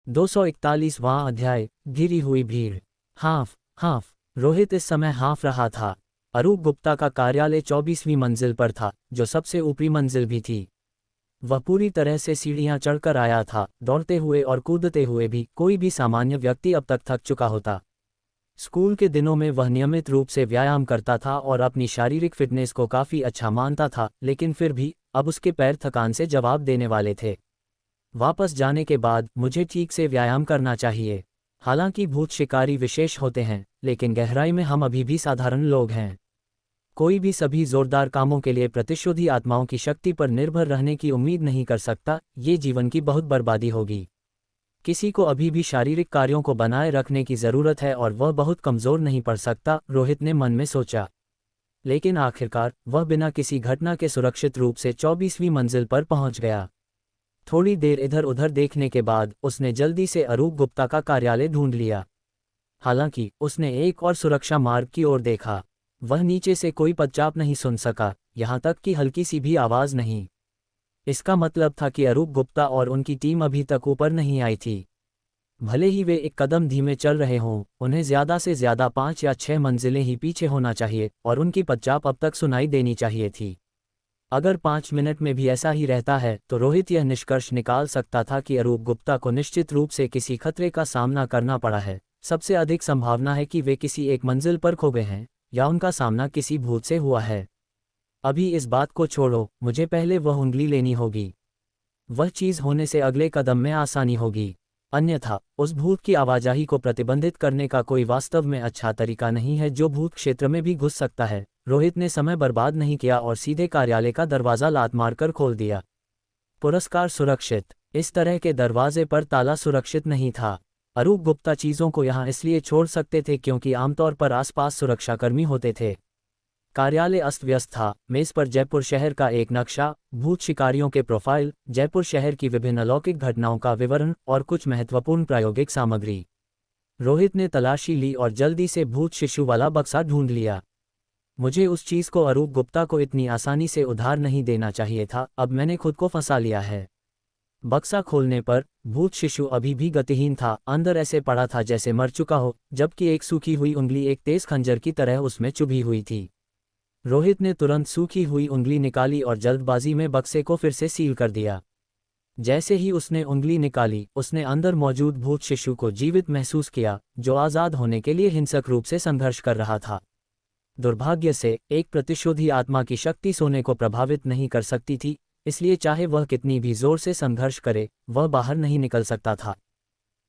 241वां अध्याय, घिरी हुई भीड़। हाफ हाफ रोहित इस समय हाफ रहा था। अरूप गुप्ता का कार्यालय 24वीं मंजिल पर था, जो सबसे ऊपरी मंजिल भी थी। वह पूरी तरह से सीढ़ियां चढ़कर आया था, दौड़ते हुए और कूदते हुए भी। कोई भी सामान्य व्यक्ति अब तक थक चुका होता। स्कूल के दिनों में वह नियमित रूप से व्यायाम करता था और अपनी शारीरिक फिटनेस को काफ़ी अच्छा मानता था, लेकिन फिर भी अब उसके पैर थकान से जवाब देने वाले थे। वापस जाने के बाद मुझे ठीक से व्यायाम करना चाहिए। हालांकि भूत शिकारी विशेष होते हैं, लेकिन गहराई में हम अभी भी साधारण लोग हैं। कोई भी सभी जोरदार कामों के लिए प्रतिशोधी आत्माओं की शक्ति पर निर्भर रहने की उम्मीद नहीं कर सकता। ये जीवन की बहुत बर्बादी होगी। किसी को अभी भी शारीरिक कार्यों को बनाए रखने की ज़रूरत है और वह बहुत कमज़ोर नहीं पड़ सकता, रोहित ने मन में सोचा। लेकिन आखिरकार वह बिना किसी घटना के सुरक्षित रूप से 24वीं मंजिल पर पहुंच गया। थोड़ी देर इधर उधर देखने के बाद उसने जल्दी से अरूप गुप्ता का कार्यालय ढूंढ लिया। हालांकि उसने एक और सुरक्षा मार्ग की ओर देखा। वह नीचे से कोई पदचाप नहीं सुन सका, यहाँ तक कि हल्की सी भी आवाज़ नहीं। इसका मतलब था कि अरूप गुप्ता और उनकी टीम अभी तक ऊपर नहीं आई थी। भले ही वे एक कदम धीमे चल रहे हों, उन्हें ज़्यादा से ज़्यादा 5 या 6 मंजिलें ही पीछे होना चाहिए और उनकी पदचाप अब तक सुनाई देनी चाहिए थी। अगर 5 मिनट में भी ऐसा ही रहता है तो रोहित यह निष्कर्ष निकाल सकता था कि अरूप गुप्ता को निश्चित रूप से किसी खतरे का सामना करना पड़ा है। सबसे अधिक संभावना है कि वे किसी एक मंजिल पर खो गए हैं या उनका सामना किसी भूत से हुआ है। अभी इस बात को छोड़ो, मुझे पहले वह उंगली लेनी होगी। वह चीज़ होने से अगले कदम में आसानी होगी। अन्यथा उस भूत की आवाजाही को प्रतिबंधित करने का कोई वास्तव में अच्छा तरीका नहीं है जो भूत क्षेत्र में भी घुस सकता है। रोहित ने समय बर्बाद नहीं किया और सीधे कार्यालय का दरवाज़ा लात मारकर खोल दिया। पुरस्कार सुरक्षित। इस तरह के दरवाजे पर ताला सुरक्षित नहीं था। अरूप गुप्ता चीज़ों को यहाँ इसलिए छोड़ सकते थे क्योंकि आमतौर पर आसपास सुरक्षाकर्मी होते थे। कार्यालय अस्त व्यस्त था। मेज पर जयपुर शहर का एक नक्शा, भूत शिकारियों के प्रोफाइल, जयपुर शहर की विभिन्न अलौकिक घटनाओं का विवरण और कुछ महत्वपूर्ण प्रायोगिक सामग्री। रोहित ने तलाशी ली और जल्दी से भूत शिशु वाला बक्सा ढूंढ लिया। मुझे उस चीज़ को अरूप गुप्ता को इतनी आसानी से उधार नहीं देना चाहिए था। अब मैंने खुद को फंसा लिया है। बक्सा खोलने पर भूत शिशु अभी भी गतिहीन था। अंदर ऐसे पड़ा था जैसे मर चुका हो, जबकि एक सूखी हुई उंगली एक तेज खंजर की तरह उसमें चुभी हुई थी। रोहित ने तुरंत सूखी हुई उंगली निकाली और जल्दबाजी में बक्से को फिर से सील कर दिया। जैसे ही उसने उंगली निकाली, उसने अंदर मौजूद भूत शिशु को जीवित महसूस किया, जो आज़ाद होने के लिए हिंसक रूप से संघर्ष कर रहा था। दुर्भाग्य से एक प्रतिशोधी आत्मा की शक्ति सोने को प्रभावित नहीं कर सकती थी, इसलिए चाहे वह कितनी भी जोर से संघर्ष करे, वह बाहर नहीं निकल सकता था।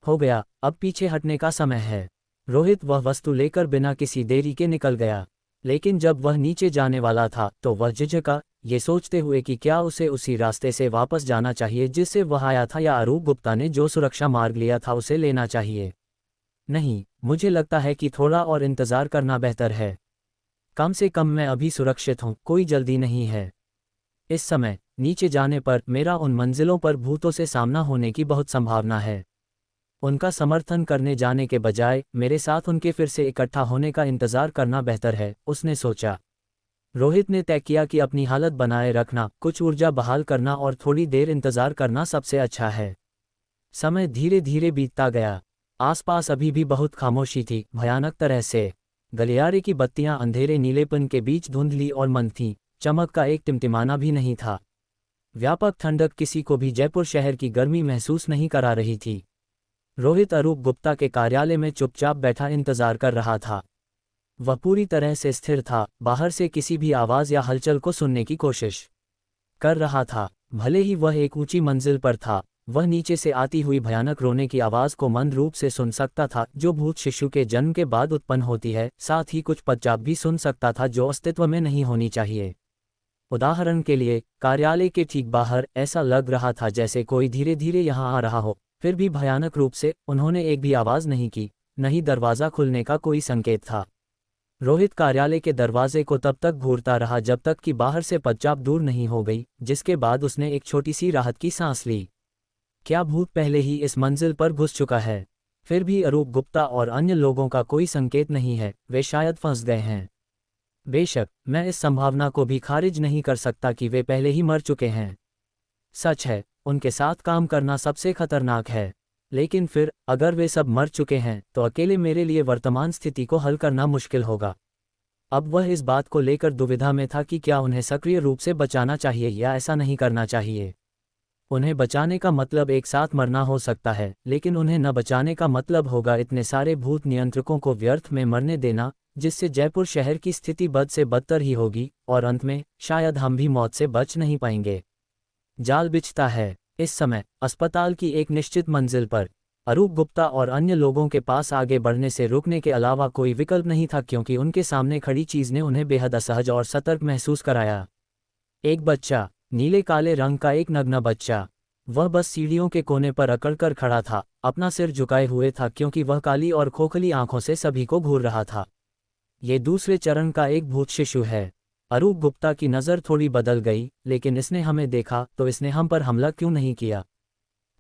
हो गया, अब पीछे हटने का समय है। रोहित वह वस्तु लेकर बिना किसी देरी के निकल गया। लेकिन जब वह नीचे जाने वाला था तो वह झिझका, ये सोचते हुए कि क्या उसे उसी रास्ते से वापस जाना चाहिए जिससे वह आया था, या अरूप गुप्ता ने जो सुरक्षा मार्ग लिया था उसे लेना चाहिए। नहीं, मुझे लगता है कि थोड़ा और इंतज़ार करना बेहतर है। कम से कम मैं अभी सुरक्षित हूँ, कोई जल्दी नहीं है। इस समय नीचे जाने पर मेरा उन मंजिलों पर भूतों से सामना होने की बहुत संभावना है। उनका समर्थन करने जाने के बजाय मेरे साथ उनके फिर से इकट्ठा होने का इंतज़ार करना बेहतर है, उसने सोचा। रोहित ने तय किया कि अपनी हालत बनाए रखना, कुछ ऊर्जा बहाल करना और थोड़ी देर इंतज़ार करना सबसे अच्छा है। समय धीरे धीरे बीतता गया। आसपास अभी भी बहुत खामोशी थी, भयानक तरह से। गलियारे की बत्तियां अंधेरे नीलेपन के बीच धुंधली और मंद थीं, चमक का एक टिमटिमाना भी नहीं था। व्यापक ठंडक किसी को भी जयपुर शहर की गर्मी महसूस नहीं करा रही थी। रोहित अरूप गुप्ता के कार्यालय में चुपचाप बैठा इंतजार कर रहा था। वह पूरी तरह से स्थिर था, बाहर से किसी भी आवाज़ या हलचल को सुनने की कोशिश कर रहा था। भले ही वह एक ऊंची मंजिल पर था, वह नीचे से आती हुई भयानक रोने की आवाज़ को मंद रूप से सुन सकता था, जो भूत शिशु के जन्म के बाद उत्पन्न होती है। साथ ही कुछ पदचाप भी सुन सकता था जो अस्तित्व में नहीं होनी चाहिए। उदाहरण के लिए, कार्यालय के ठीक बाहर ऐसा लग रहा था जैसे कोई धीरे धीरे यहाँ आ रहा हो। फिर भी भयानक रूप से उन्होंने एक भी आवाज़ नहीं की, न ही दरवाज़ा खुलने का कोई संकेत था। रोहित कार्यालय के दरवाजे को तब तक घूरता रहा जब तक कि बाहर से पदचाप दूर नहीं हो गई, जिसके बाद उसने एक छोटी सी राहत की सांस ली। क्या भूत पहले ही इस मंजिल पर घुस चुका है? फिर भी अरूप गुप्ता और अन्य लोगों का कोई संकेत नहीं है, वे शायद फंस गए हैं। बेशक मैं इस संभावना को भी खारिज नहीं कर सकता कि वे पहले ही मर चुके हैं। सच है, उनके साथ काम करना सबसे खतरनाक है। लेकिन फिर अगर वे सब मर चुके हैं तो अकेले मेरे लिए वर्तमान स्थिति को हल करना मुश्किल होगा। अब वह इस बात को लेकर दुविधा में था कि क्या उन्हें सक्रिय रूप से बचाना चाहिए या ऐसा नहीं करना चाहिए। उन्हें बचाने का मतलब एक साथ मरना हो सकता है, लेकिन उन्हें न बचाने का मतलब होगा इतने सारे भूत नियंत्रकों को व्यर्थ में मरने देना, जिससे जयपुर शहर की स्थिति बद से बदतर ही होगी और अंत में शायद हम भी मौत से बच नहीं पाएंगे। जाल बिछता है। इस समय अस्पताल की एक निश्चित मंजिल पर अरूप गुप्ता और अन्य लोगों के पास आगे बढ़ने से रुकने के अलावा कोई विकल्प नहीं था, क्योंकि उनके सामने खड़ी चीज ने उन्हें बेहद असहज और सतर्क महसूस कराया। एक बच्चा, नीले काले रंग का एक नग्न बच्चा। वह बस सीढ़ियों के कोने पर अकड़कर खड़ा था, अपना सिर झुकाए हुए था, क्योंकि वह काली और खोखली आंखों से सभी को घूर रहा था। ये दूसरे चरण का एक भूत शिशु है। अरूप गुप्ता की नज़र थोड़ी बदल गई, लेकिन इसने हमें देखा तो इसने हम पर हमला क्यों नहीं किया?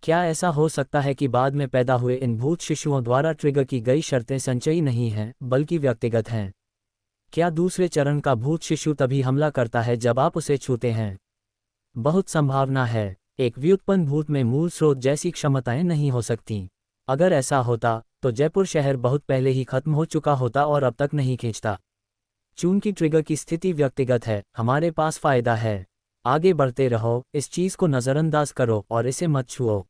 क्या ऐसा हो सकता है कि बाद में पैदा हुए इन भूत शिशुओं द्वारा ट्रिगर की गई शर्तें संचयी नहीं हैं, बल्कि व्यक्तिगत हैं? क्या दूसरे चरण का भूत शिशु तभी हमला करता है जब आप उसे छूते हैं? बहुत संभावना है। एक व्युत्पन्न भूत में मूल स्रोत जैसी क्षमताएं नहीं हो सकती। अगर ऐसा होता तो जयपुर शहर बहुत पहले ही खत्म हो चुका होता और अब तक नहीं खींचता। चूंकि ट्रिगर की स्थिति व्यक्तिगत है, हमारे पास फायदा है। आगे बढ़ते रहो, इस चीज को नजरअंदाज करो और इसे मत छुओ,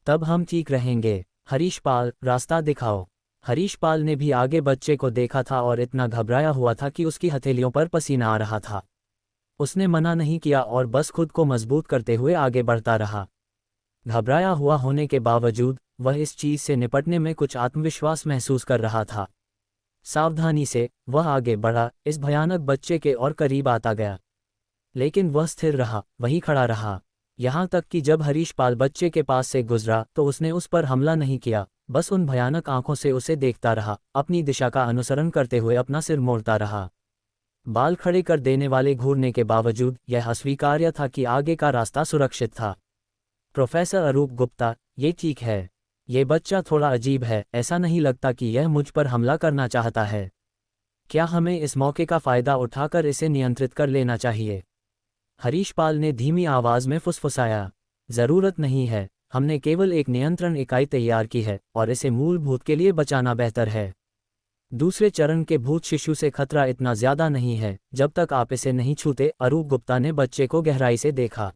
तब हम ठीक रहेंगे। हरीश पाल, रास्ता दिखाओ। हरीश पाल ने भी आगे बच्चे को देखा था और इतना घबराया हुआ था कि उसकी हथेलियों पर पसीना आ रहा था। उसने मना नहीं किया और बस खुद को मजबूत करते हुए आगे बढ़ता रहा। घबराया हुआ होने के बावजूद वह इस चीज से निपटने में कुछ आत्मविश्वास महसूस कर रहा था। सावधानी से वह आगे बढ़ा, इस भयानक बच्चे के और करीब आता गया। लेकिन वह स्थिर रहा, वहीं खड़ा रहा। यहाँ तक कि जब हरीश पाल बच्चे के पास से गुजरा तो उसने उस पर हमला नहीं किया, बस उन भयानक आंखों से उसे देखता रहा, अपनी दिशा का अनुसरण करते हुए अपना सिर मोड़ता रहा। बाल खड़े कर देने वाले घूरने के बावजूद यह अस्वीकार्य था कि आगे का रास्ता सुरक्षित था। प्रोफेसर अरूप गुप्ता, ये ठीक है। ये बच्चा थोड़ा अजीब है, ऐसा नहीं लगता कि यह मुझ पर हमला करना चाहता है। क्या हमें इस मौके का फायदा उठाकर इसे नियंत्रित कर लेना चाहिए? हरीश पाल ने धीमी आवाज में फुसफुसाया। जरूरत नहीं है, हमने केवल एक नियंत्रण इकाई तैयार की है और इसे मूल भूत के लिए बचाना बेहतर है। दूसरे चरण के भूत शिशु से खतरा इतना ज्यादा नहीं है जब तक आप इसे नहीं छूते। अरूप गुप्ता ने बच्चे को गहराई से देखा।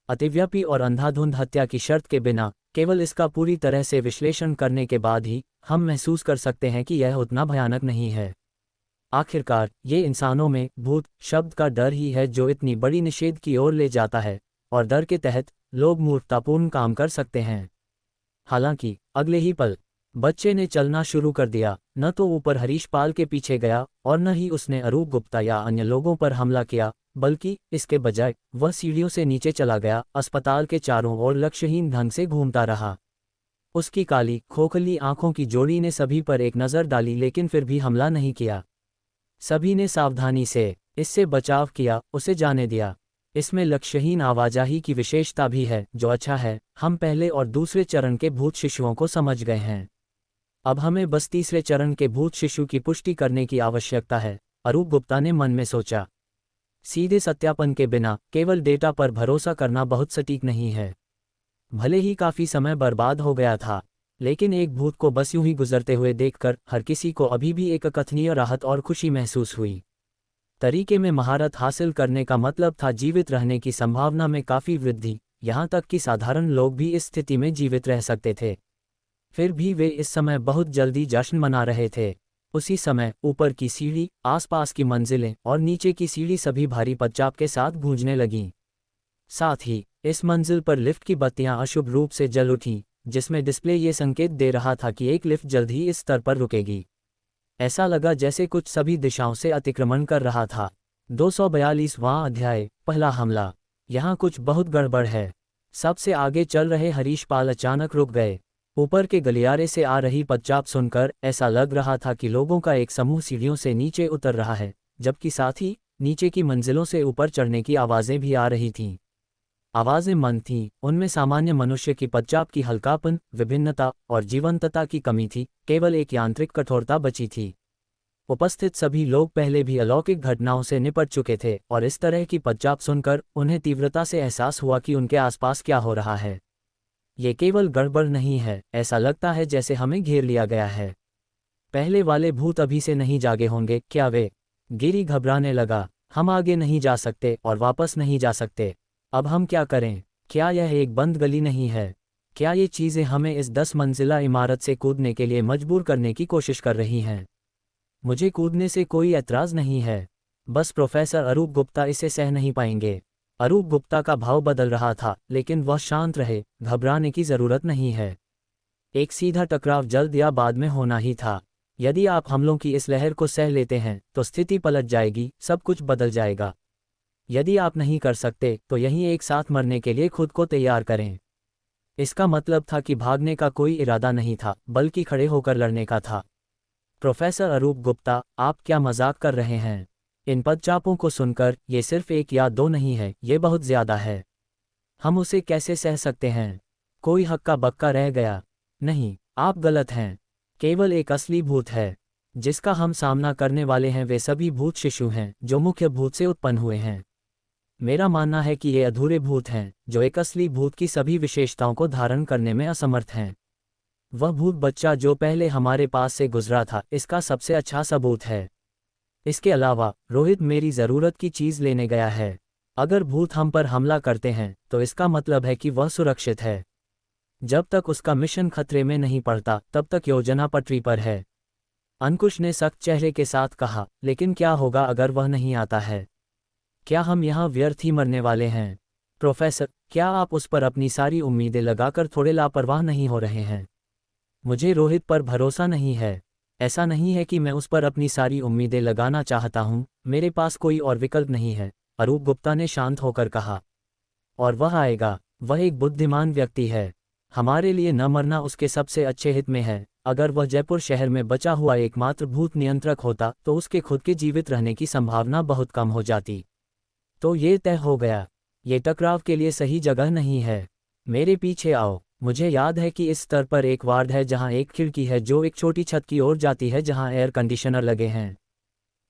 अतिव्यापी और अंधाधुंध हत्या की शर्त के बिना, केवल इसका पूरी तरह से विश्लेषण करने के बाद ही हम महसूस कर सकते हैं कि यह उतना भयानक नहीं है। आखिरकार ये इंसानों में भूत शब्द का डर ही है जो इतनी बड़ी निषेध की ओर ले जाता है, और डर के तहत लोग मूर्खतापूर्ण काम कर सकते हैं। हालांकि अगले ही पल बच्चे ने चलना शुरू कर दिया। न तो ऊपर हरीश पाल के पीछे गया और न ही उसने अरूप गुप्ता या अन्य लोगों पर हमला किया, बल्कि इसके बजाय वह सीढ़ियों से नीचे चला गया, अस्पताल के चारों ओर लक्ष्यहीन ढंग से घूमता रहा। उसकी काली खोखली आंखों की जोड़ी ने सभी पर एक नज़र डाली, लेकिन फिर भी हमला नहीं किया। सभी ने सावधानी से इससे बचाव किया, उसे जाने दिया। इसमें लक्ष्यहीन आवाजाही की विशेषता भी है, जो अच्छा है। हम पहले और दूसरे चरण के भूत शिशुओं को समझ गए हैं। अब हमें बस तीसरे चरण के भूत शिशु की पुष्टि करने की आवश्यकता है, अरूप गुप्ता ने मन में सोचा। सीधे सत्यापन के बिना केवल डेटा पर भरोसा करना बहुत सटीक नहीं है। भले ही काफी समय बर्बाद हो गया था, लेकिन एक भूत को बस यूं ही गुजरते हुए देखकर हर किसी को अभी भी एक अकथनीय राहत और खुशी महसूस हुई। तरीके में महारत हासिल करने का मतलब था जीवित रहने की संभावना में काफी वृद्धि, यहाँ तक कि साधारण लोग भी इस स्थिति में जीवित रह सकते थे। फिर भी वे इस समय बहुत जल्दी जश्न मना रहे थे। उसी समय ऊपर की सीढ़ी, आसपास की मंजिलें और नीचे की सीढ़ी सभी भारी पदचाप के साथ गूंजने लगीं। साथ ही इस मंजिल पर लिफ्ट की बत्तियां अशुभ रूप से जल उठीं, जिसमें डिस्प्ले ये संकेत दे रहा था कि एक लिफ्ट जल्द ही इस स्तर पर रुकेगी। ऐसा लगा जैसे कुछ सभी दिशाओं से अतिक्रमण कर रहा था। 242वां अध्याय, पहला हमला। यहाँ कुछ बहुत गड़बड़ है। सबसे आगे चल रहे हरीश पाल अचानक रुक गए। ऊपर के गलियारे से आ रही पदचाप सुनकर ऐसा लग रहा था कि लोगों का एक समूह सीढ़ियों से नीचे उतर रहा है, जबकि साथ ही नीचे की मंजिलों से ऊपर चढ़ने की आवाज़ें भी आ रही थीं। आवाज़ें मंद थीं, उनमें सामान्य मनुष्य की पदचाप की हल्कापन, विभिन्नता और जीवंतता की कमी थी, केवल एक यांत्रिक कठोरता बची थी। उपस्थित सभी लोग पहले भी अलौकिक घटनाओं से निपट चुके थे और इस तरह की पदचाप सुनकर उन्हें तीव्रता से एहसास हुआ कि उनके आसपास क्या हो रहा है। ये केवल गड़बड़ नहीं है, ऐसा लगता है जैसे हमें घेर लिया गया है। पहले वाले भूत अभी से नहीं जागे होंगे क्या वे? गिरी घबराने लगा। हम आगे नहीं जा सकते और वापस नहीं जा सकते। अब हम क्या करें? क्या यह एक बंद गली नहीं है? क्या ये चीज़ें हमें इस 10 मंजिला इमारत से कूदने के लिए मजबूर करने की कोशिश कर रही हैं? मुझे कूदने से कोई ऐतराज़ नहीं है, बस प्रोफेसर अरूप गुप्ता इसे सह नहीं पाएंगे। अरूप गुप्ता का भाव बदल रहा था, लेकिन वह शांत रहे, घबराने की ज़रूरत नहीं है। एक सीधा टकराव जल्द या बाद में होना ही था। यदि आप हमलों की इस लहर को सह लेते हैं तो स्थिति पलट जाएगी, सब कुछ बदल जाएगा। यदि आप नहीं कर सकते तो यहीं एक साथ मरने के लिए खुद को तैयार करें। इसका मतलब था कि भागने का कोई इरादा नहीं था, बल्कि खड़े होकर लड़ने का था। प्रोफेसर अरूप गुप्ता, आप क्या मजाक कर रहे हैं? इन पदचापों को सुनकर ये सिर्फ एक या दो नहीं है, ये बहुत ज़्यादा है। हम उसे कैसे सह सकते हैं? कोई हक्का बक्का रह गया? नहीं, आप गलत हैं। केवल एक असली भूत है जिसका हम सामना करने वाले हैं। वे सभी भूत शिशु हैं जो मुख्य भूत से उत्पन्न हुए हैं। मेरा मानना है कि ये अधूरे भूत हैं जो एक असली भूत की सभी विशेषताओं को धारण करने में असमर्थ हैं। वह भूत बच्चा जो पहले हमारे पास से गुजरा था, इसका सबसे अच्छा सबूत है। इसके अलावा रोहित मेरी ज़रूरत की चीज़ लेने गया है। अगर भूत हम पर हमला करते हैं तो इसका मतलब है कि वह सुरक्षित है। जब तक उसका मिशन खतरे में नहीं पड़ता तब तक योजना पटरी पर है। अंकुश ने सख्त चेहरे के साथ कहा, लेकिन क्या होगा अगर वह नहीं आता है? क्या हम यहाँ व्यर्थ ही मरने वाले हैं? प्रोफेसर, क्या आप उस पर अपनी सारी उम्मीदें लगाकर थोड़े लापरवाह नहीं हो रहे हैं? मुझे रोहित पर भरोसा नहीं है। ऐसा नहीं है कि मैं उस पर अपनी सारी उम्मीदें लगाना चाहता हूँ, मेरे पास कोई और विकल्प नहीं है, अरूप गुप्ता ने शांत होकर कहा। और वह आएगा। वह एक बुद्धिमान व्यक्ति है। हमारे लिए न मरना उसके सबसे अच्छे हित में है। अगर वह जयपुर शहर में बचा हुआ एकमात्र भूत नियंत्रक होता तो उसके खुद के जीवित रहने की संभावना बहुत कम हो जाती। तो ये तय हो गया, ये टकराव के लिए सही जगह नहीं है। मेरे पीछे आओ। मुझे याद है कि इस स्तर पर एक वार्ड है जहां एक खिड़की है जो एक छोटी छत की ओर जाती है जहां एयर कंडीशनर लगे हैं।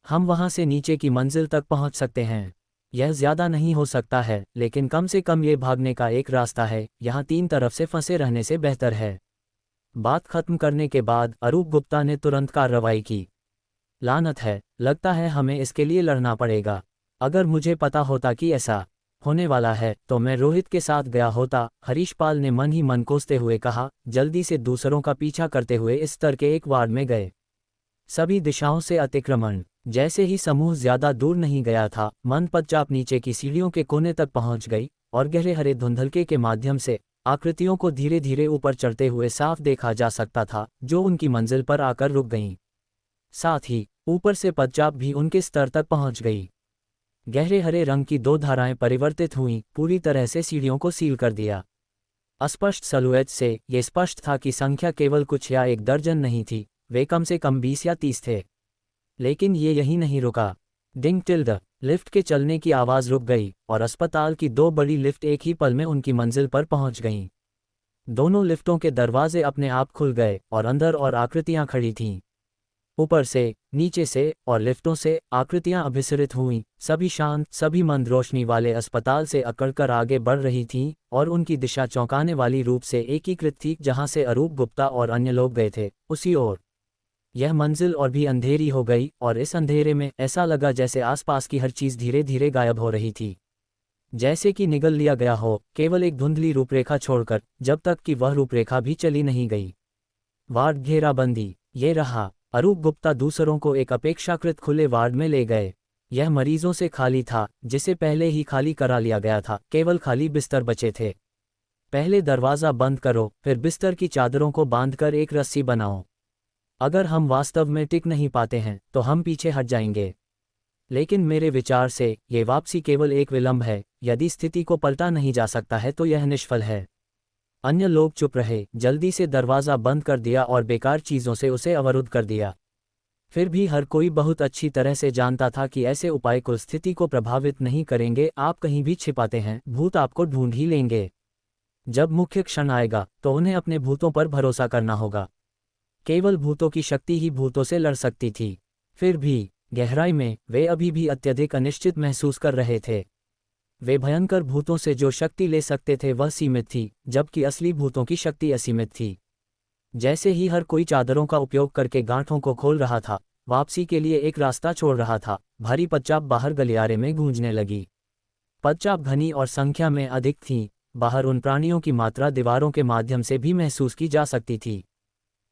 हम वहां से नीचे की मंजिल तक पहुंच सकते हैं। यह ज़्यादा नहीं हो सकता है, लेकिन कम से कम ये भागने का एक रास्ता है। यहाँ 3 तरफ से फंसे रहने से बेहतर है। बात खत्म करने के बाद अरूप गुप्ता ने तुरंत कार्रवाई की। लानत है, लगता है हमें इसके लिए लड़ना पड़ेगा। अगर मुझे पता होता कि ऐसा होने वाला है तो मैं रोहित के साथ गया होता, हरीशपाल ने मन ही मन कोसते हुए कहा। जल्दी से दूसरों का पीछा करते हुए इस स्तर के एक वार्ड में गए। सभी दिशाओं से अतिक्रमण। जैसे ही समूह ज्यादा दूर नहीं गया था, मंद पदचाप नीचे की सीढ़ियों के कोने तक पहुंच गई और गहरे हरे धुंधलके के माध्यम से आकृतियों को धीरे धीरे ऊपर चढ़ते हुए साफ देखा जा सकता था, जो उनकी मंजिल पर आकर रुक गईं। साथ ही ऊपर से पदचाप भी उनके स्तर तक पहुंच गई। गहरे हरे रंग की 2 धाराएं परिवर्तित हुईं, पूरी तरह से सीढ़ियों को सील कर दिया। अस्पष्ट सलूएट से ये स्पष्ट था कि संख्या केवल कुछ या एक दर्जन नहीं थी, वे कम से कम 20 या 30 थे। लेकिन ये यहीं नहीं रुका। डिंग टिल्ड, लिफ्ट के चलने की आवाज़ रुक गई और अस्पताल की 2 बड़ी लिफ्ट एक ही पल में उनकी मंजिल पर पहुंच गईं। दोनों लिफ्टों के दरवाजे अपने आप खुल गए और अंदर और आकृतियां खड़ी थीं। ऊपर से, नीचे से और लिफ्टों से आकृतियां अभिसरित हुईं, सभी शांत, सभी मंद रोशनी वाले अस्पताल से अकड़कर आगे बढ़ रही थीं और उनकी दिशा चौंकाने वाली रूप से एकीकृत थी। जहां से अरूप गुप्ता और अन्य लोग गए थे, उसी ओर यह मंजिल और भी अंधेरी हो गई और इस अंधेरे में ऐसा लगा जैसे आसपास की हर चीज़ धीरे धीरे गायब हो रही थी, जैसे कि निगल लिया गया हो, केवल एक धुंधली रूपरेखा छोड़कर, जब तक कि वह रूपरेखा भी चली नहीं गई। वार्ड घेराबंदी। ये रहा। अरूप गुप्ता दूसरों को एक अपेक्षाकृत खुले वार्ड में ले गए। यह मरीजों से खाली था, जिसे पहले ही खाली करा लिया गया था, केवल खाली बिस्तर बचे थे। पहले दरवाज़ा बंद करो, फिर बिस्तर की चादरों को बांधकर एक रस्सी बनाओ। अगर हम वास्तव में टिक नहीं पाते हैं तो हम पीछे हट जाएंगे। लेकिन मेरे विचार से ये वापसी केवल एक विलंब है। यदि स्थिति को पलटा नहीं जा सकता है तो यह निष्फल है। अन्य लोग चुप रहे, जल्दी से दरवाज़ा बंद कर दिया और बेकार चीज़ों से उसे अवरुद्ध कर दिया। फिर भी हर कोई बहुत अच्छी तरह से जानता था कि ऐसे उपाय कुल स्थिति को प्रभावित नहीं करेंगे। आप कहीं भी छिपाते हैं, भूत आपको ढूंढ ही लेंगे। जब मुख्य क्षण आएगा तो उन्हें अपने भूतों पर भरोसा करना होगा। केवल भूतों की शक्ति ही भूतों से लड़ सकती थी। फिर भी गहराई में वे अभी भी अत्यधिक अनिश्चित महसूस कर रहे थे। वे भयंकर भूतों से जो शक्ति ले सकते थे वह सीमित थी, जबकि असली भूतों की शक्ति असीमित थी। जैसे ही हर कोई चादरों का उपयोग करके गांठों को खोल रहा था, वापसी के लिए एक रास्ता छोड़ रहा था, भारी पदचाप बाहर गलियारे में गूंजने लगी। पदचाप घनी और संख्या में अधिक थी। बाहर उन प्राणियों की मात्रा दीवारों के माध्यम से भी महसूस की जा सकती थी।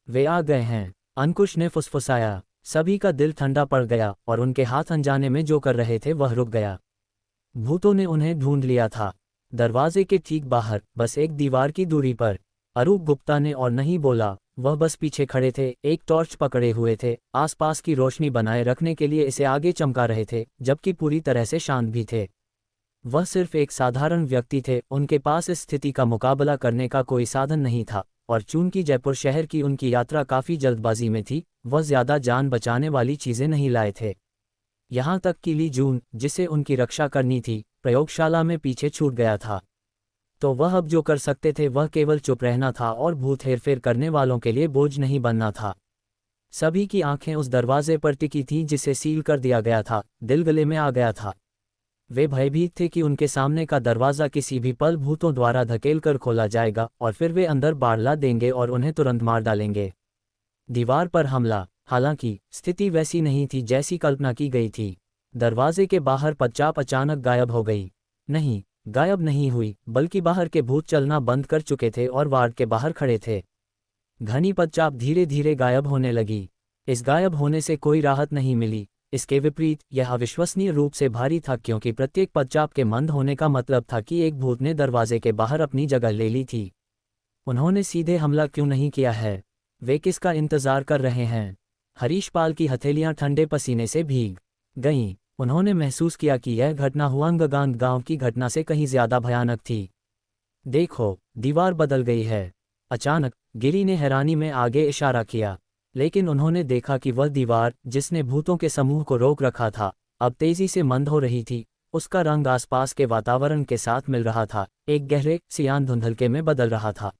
वे आ गए हैं, अंकुश ने फुसफुसाया। सभी का दिल ठंडा पड़ गया और उनके हाथ अनजाने में जो कर रहे थे वह रुक गया। भूतों ने उन्हें ढूंढ लिया था। दरवाजे के ठीक बाहर, बस एक दीवार की दूरी पर। अरूप गुप्ता ने और नहीं बोला, वह बस पीछे खड़े थे, एक टॉर्च पकड़े हुए थे, आसपास की रोशनी बनाए रखने के लिए इसे आगे चमका रहे थे, जबकि पूरी तरह से शांत भी थे। वह सिर्फ एक साधारण व्यक्ति थे, उनके पास इस स्थिति का मुकाबला करने का कोई साधन नहीं था, और चूंकि जयपुर शहर की उनकी यात्रा काफ़ी जल्दबाजी में थी, वह ज़्यादा जान बचाने वाली चीज़ें नहीं लाए थे। यहाँ तक कि ली जून, जिसे उनकी रक्षा करनी थी, प्रयोगशाला में पीछे छूट गया था। तो वह अब जो कर सकते थे वह केवल चुप रहना था और भूत हेरफेर करने वालों के लिए बोझ नहीं बनना था। सभी की आंखें उस दरवाजे पर टिकी थीं जिसे सील कर दिया गया था। दिल गले में आ गया था। वे भयभीत थे कि उनके सामने का दरवाज़ा किसी भी पल भूतों द्वारा धकेल कर खोला जाएगा और फिर वे अंदर बाढ़ देंगे और उन्हें तुरंत मार डालेंगे। दीवार पर हमला। हालांकि स्थिति वैसी नहीं थी जैसी कल्पना की गई थी। दरवाजे के बाहर पदचाप अचानक गायब हो गई। नहीं, गायब नहीं हुई, बल्कि बाहर के भूत चलना बंद कर चुके थे और वार्ड के बाहर खड़े थे। घनी पदचाप धीरे धीरे गायब होने लगी। इस गायब होने से कोई राहत नहीं मिली। इसके विपरीत यह अविश्वसनीय रूप से भारी था, क्योंकि प्रत्येक पदचाप के मंद होने का मतलब था कि एक भूत ने दरवाजे के बाहर अपनी जगह ले ली थी। उन्होंने सीधे हमला क्यों नहीं किया है? वे किसका इंतजार कर रहे हैं? हरीशपाल की हथेलियां ठंडे पसीने से भीग गईं। उन्होंने महसूस किया कि यह घटना हुआंगगांग गांव की घटना से कहीं ज्यादा भयानक थी। देखो, दीवार बदल गई है। अचानक गिरी ने हैरानी में आगे इशारा किया, लेकिन उन्होंने देखा कि वह दीवार जिसने भूतों के समूह को रोक रखा था, अब तेजी से मंद हो रही थी। उसका रंग आसपास के वातावरण के साथ मिल रहा था, एक गहरे सियान धुंधलके में बदल रहा था।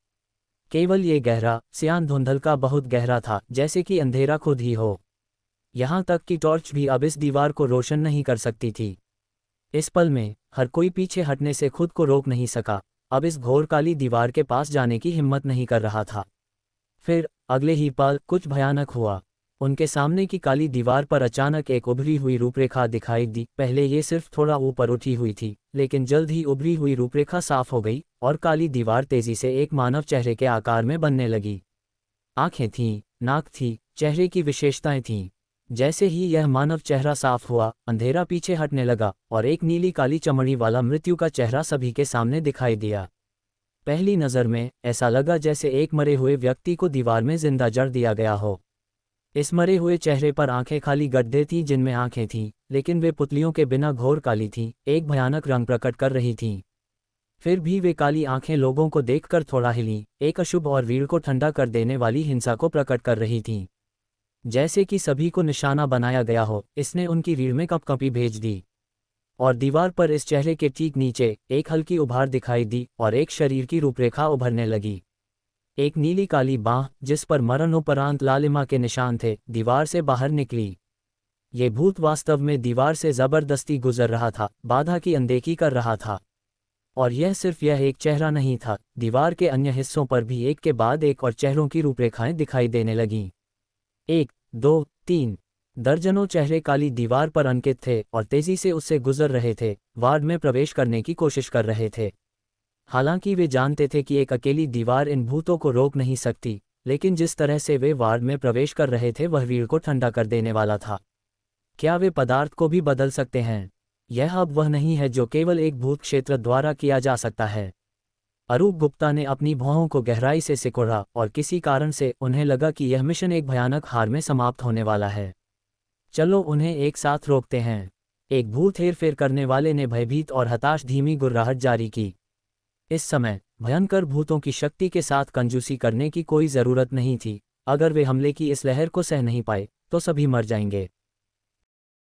केवल ये गहरा सियान धुंधलका बहुत गहरा था, जैसे कि अंधेरा खुद ही हो। यहाँ तक कि टॉर्च भी अब इस दीवार को रोशन नहीं कर सकती थी। इस पल में हर कोई पीछे हटने से खुद को रोक नहीं सका, अब इस घोर काली दीवार के पास जाने की हिम्मत नहीं कर रहा था। फिर अगले ही पल कुछ भयानक हुआ। उनके सामने की काली दीवार पर अचानक एक उभरी हुई रूपरेखा दिखाई दी। पहले ये सिर्फ थोड़ा ऊपर उठी हुई थी, लेकिन जल्द ही उभरी हुई रूपरेखा साफ हो गई और काली दीवार तेजी से एक मानव चेहरे के आकार में बनने लगी। आंखें थीं, नाक थी, चेहरे की विशेषताएं थीं। जैसे ही यह मानव चेहरा साफ हुआ, अंधेरा पीछे हटने लगा और एक नीली काली चमड़ी वाला मृत्यु का चेहरा सभी के सामने दिखाई दिया। पहली नज़र में ऐसा लगा जैसे एक मरे हुए व्यक्ति को दीवार में जिंदा जड़ दिया गया हो। इस मरे हुए चेहरे पर आंखें खाली गड्ढे थीं जिनमें आंखें थीं, लेकिन वे पुतलियों के बिना घोर काली थीं, एक भयानक रंग प्रकट कर रही थीं। फिर भी वे काली आंखें लोगों को देखकर थोड़ा हिलीं, एक अशुभ और रीढ़ को ठंडा कर देने वाली हिंसा को प्रकट कर रही थीं। जैसे कि सभी को निशाना बनाया गया हो, इसने उनकी रीढ़ में कपकपी भेज दी। और दीवार पर इस चेहरे के ठीक नीचे एक हल्की उभार दिखाई दी और एक शरीर की रूपरेखा उभरने लगी। एक नीली काली बांह, जिस पर मरणोपरांत लालिमा के निशान थे, दीवार से बाहर निकली। ये भूत वास्तव में दीवार से जबरदस्ती गुजर रहा था, बाधा की अनदेखी कर रहा था। और यह सिर्फ यह एक चेहरा नहीं था, दीवार के अन्य हिस्सों पर भी एक के बाद एक और चेहरों की रूपरेखाएं दिखाई देने लगीं। 1, 2, 3 दर्जनों चेहरे काली दीवार पर अंकित थे और तेजी से उससे गुजर रहे थे, वार्ड में प्रवेश करने की कोशिश कर रहे थे। हालांकि वे जानते थे कि एक अकेली दीवार इन भूतों को रोक नहीं सकती, लेकिन जिस तरह से वे वार्ड में प्रवेश कर रहे थे वह रीढ़ को ठंडा कर देने वाला था। क्या वे पदार्थ को भी बदल सकते हैं? यह अब वह नहीं है जो केवल एक भूत क्षेत्र द्वारा किया जा सकता है। अरूप गुप्ता ने अपनी भौहों को गहराई से सिकोड़ा और किसी कारण से उन्हें लगा कि यह मिशन एक भयानक हार में समाप्त होने वाला है। चलो उन्हें एक साथ रोकते हैं। एक भूत हेरफेर करने वाले ने भयभीत और हताश धीमी गुर्राहट जारी की। इस समय भयंकर भूतों की शक्ति के साथ कंजूसी करने की कोई ज़रूरत नहीं थी। अगर वे हमले की इस लहर को सह नहीं पाए तो सभी मर जाएंगे।